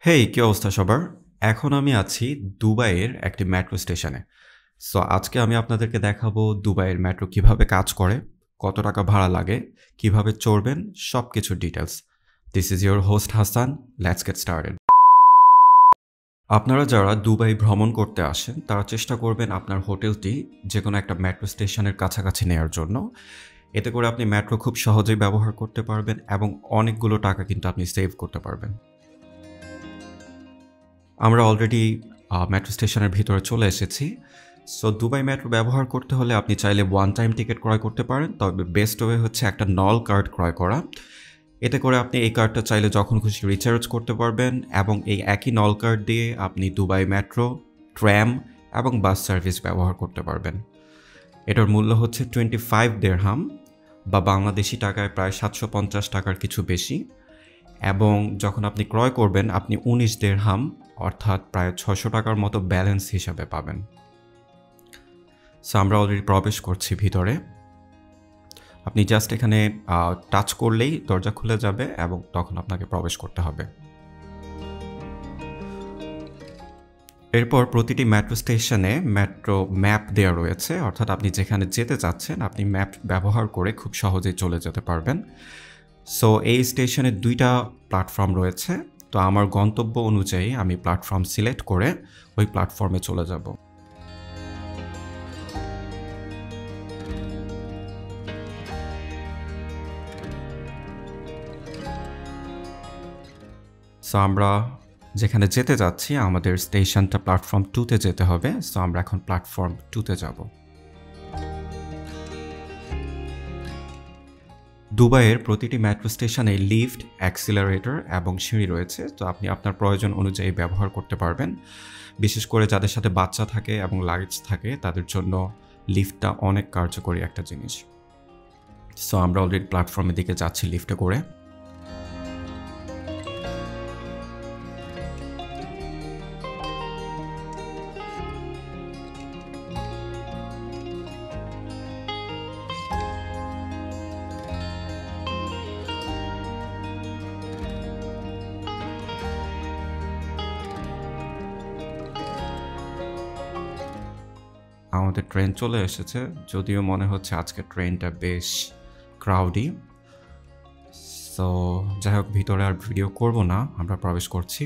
হেই, কি অবস্থা সবার? এখন আমি আছি দুবাইয়ের একটি মেট্রো স্টেশনে। সো আজকে আমি আপনাদেরকে দেখাবো দুবাইয়ের মেট্রো কিভাবে কাজ করে, কত টাকা ভাড়া লাগে, কিভাবে চড়বেন, সব কিছুর details. This is your host Hasan. Let's get started. আপনারা যারা দুবাই ভ্রমণ করতে আসেন তারা চেষ্টা করবেন আপনার হোটেলটি যে কোনো একটা মেট্রো স্টেশনের কাছাকাছি নেওয়ার জন্য। এতে করে আপনি মেট্রো খুব সহজেই ব্যবহার করতে পারবেন এবং অনেকগুলো টাকা কিন্তু আপনি সেভ করতে পারবেন। আমরা অলরেডি মেট্রো স্টেশনের ভিতরে চলে এসেছি। সো দুবাই মেট্রো ব্যবহার করতে হলে আপনি চাইলে ওয়ান টাইম টিকিট ক্রয় করতে পারেন, তবে বেস্ট ওয়ে হচ্ছে একটা নল কার্ড ক্রয় করা। এতে করে আপনি এই কার্ডটা চাইলে যখন খুশি রিচার্জ করতে পারবেন এবং এই একই নল কার্ড দিয়ে আপনি দুবাই মেট্রো, ট্র্যাম এবং বাস সার্ভিস ব্যবহার করতে পারবেন। এটার মূল্য হচ্ছে 25 দিরহাম বা বাংলাদেশি টাকায় প্রায় 750 টাকার কিছু বেশি, এবং যখন আপনি ক্রয় করবেন আপনি 19 দিরহাম অর্থাৎ প্রায় 600 টাকার মতো ব্যালেন্স হিসাবে পাবেন। সো আমরা অলরেডি প্রবেশ করছি ভিতরে। আপনি জাস্ট এখানে টাচ করলেই দরজা খুলে যাবে এবং তখন আপনাকে প্রবেশ করতে হবে। এরপর প্রতিটি মেট্রো স্টেশনে মেট্রো ম্যাপ দেওয়া রয়েছে, অর্থাৎ আপনি যেখানে যেতে চাচ্ছেন আপনি ম্যাপ ব্যবহার করে খুব সহজেই চলে যেতে পারবেন। সো এই স্টেশনে 2টা প্ল্যাটফর্ম রয়েছে। তো আমার গন্তব্য অনুযায়ী আমি প্ল্যাটফর্ম সিলেক্ট করে ওই প্ল্যাটফর্মে চলে যাব। সো আমরা যেখানে যেতে যাচ্ছি আমাদের স্টেশনটা প্ল্যাটফর্ম 2তে যেতে হবে। সো আমরা এখন প্ল্যাটফর্ম 2তে যাব। দুবাইয়ের প্রতিটি মেট্রো স্টেশনে লিফট, অ্যাক্সিলারেটর এবং সিঁড়ি রয়েছে। তো আপনি আপনার প্রয়োজন অনুযায়ী ব্যবহার করতে পারবেন। বিশেষ করে যাদের সাথে বাচ্চা থাকে এবং লাগেজ থাকে তাদের জন্য লিফটটা অনেক কার্যকরী একটা জিনিস। সো আমরা অলরেডি প্ল্যাটফর্মের দিকে যাচ্ছি লিফটে করে। আমাদের ট্রেন চলে এসেছে, যদিও মনে হচ্ছে আজকে ট্রেনটা বেশ ক্রাউডি। সো যাই হোক, ভিতরে আর ভিডিও করব না, আমরা প্রবেশ করছি।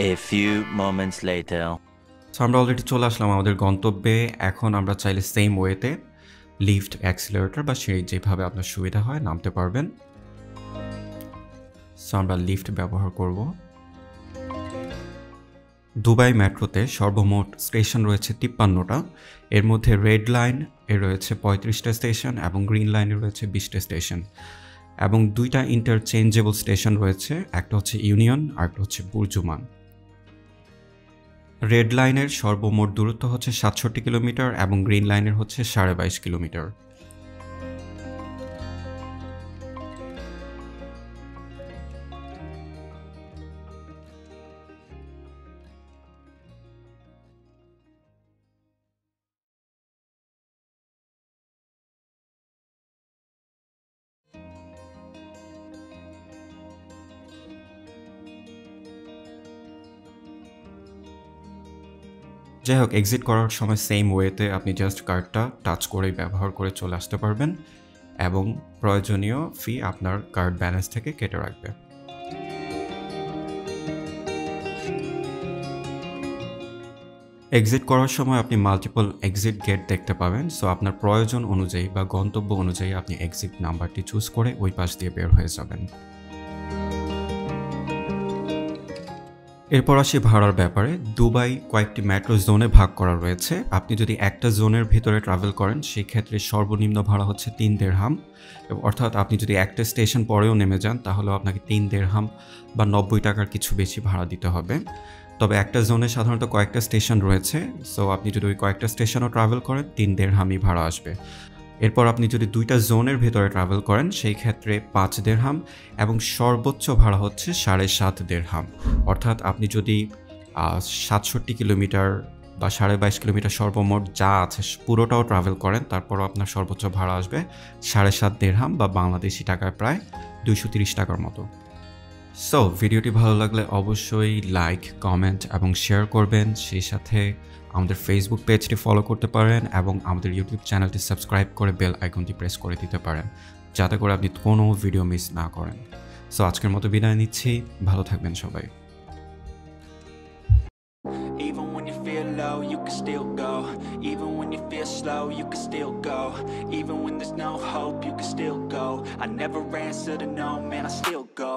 A few moments later. So আমরা অলরেডি চলে আসলাম আমাদের গন্তব্যে। এখন আমরা চাইলে সেম ওয়েতে লিফট, অ্যাক্সিলারেটর বা সিঁড়ি যেভাবে আপনার সুবিধা হয় নামতে পারবেন। সো আমরা লিফট ব্যবহার করব। দুবাই মেট্রোতে সর্বমোট স্টেশন রয়েছে 53টা। এর মধ্যে রেড লাইন এর রয়েছে 35টা স্টেশন এবং গ্রিন লাইনে রয়েছে 20টা স্টেশন, এবং 2টা ইন্টারচেঞ্জেবল স্টেশন রয়েছে, একটা হচ্ছে ইউনিয়ন আর একটা হচ্ছে বুরজুমান। রেড লাইনের সর্বমোট দূরত্ব হচ্ছে 67 কিলোমিটার এবং গ্রিন লাইনের হচ্ছে 22.5 কিলোমিটার। যাই হোক, এক্সিট করার সময় সেম ওয়েতে আপনি জাস্ট কার্ডটা টাচ করেই ব্যবহার করে চলে আসতে পারবেন এবং প্রয়োজনীয় ফি আপনার কার্ড ব্যালেন্স থেকে কেটে রাখবে। এক্সিট করার সময় আপনি মাল্টিপল এক্সিট গেট দেখতে পাবেন। সো আপনার প্রয়োজন অনুযায়ী বা গন্তব্য অনুযায়ী আপনি এক্সিট নাম্বারটি চুজ করে ওই পাশ দিয়ে বের হয়ে যাবেন। এরপর আসি ভাড়ার ব্যাপারে। দুবাই কয়েকটি মেট্রো জোনে ভাগ করা রয়েছে। আপনি যদি একটা জোনের ভিতরে ট্রাভেল করেন সেই ক্ষেত্রে সর্বনিম্ন ভাড়া হচ্ছে 3 দিরহাম, অর্থাৎ আপনি যদি একটা স্টেশন পরেও নেমে যান তাহলেও আপনাকে 3 দিরহাম বা 90 টাকার কিছু বেশি ভাড়া দিতে হবে। তবে একটা জোনে সাধারণত কয়েকটা স্টেশন রয়েছে, সো আপনি যদি ওই কয়েকটা স্টেশনও ট্রাভেল করেন 3 দিরহামই ভাড়া আসবে। এরপর আপনি যদি 2টা জোনের ভেতরে ট্রাভেল করেন সেই ক্ষেত্রে 5 দিরহাম এবং সর্বোচ্চ ভাড়া হচ্ছে 7.5 দিরহাম। অর্থাৎ আপনি যদি 67 কিলোমিটার বা 22.5 কিলোমিটার সর্বমোট যা আছে পুরোটাও ট্রাভেল করেন, তারপরও আপনার সর্বোচ্চ ভাড়া আসবে 7.5 দিরহাম বা বাংলাদেশি টাকায় প্রায় 230 টাকার মতো। সো ভিডিওটি ভালো লাগলে অবশ্যই লাইক, কমেন্ট এবং শেয়ার করবেন। সেই সাথে আমাদের ফেসবুক পেজটি ফলো করতে পারেন এবং আমাদের ইউটিউব চ্যানেলটি সাবস্ক্রাইব করে বেল আইকনটি প্রেস করে দিতে পারেন, যাতে করে আপনি কোনো ভিডিও মিস না করেন। সো আজকের মতো বিদায় নিচ্ছি, ভালো থাকবেন সবাই। Even when you feel low, you can still go. Even when you feel slow, you can still go. Even when there's no hope, you can still go. I never answer to no, man, I still go.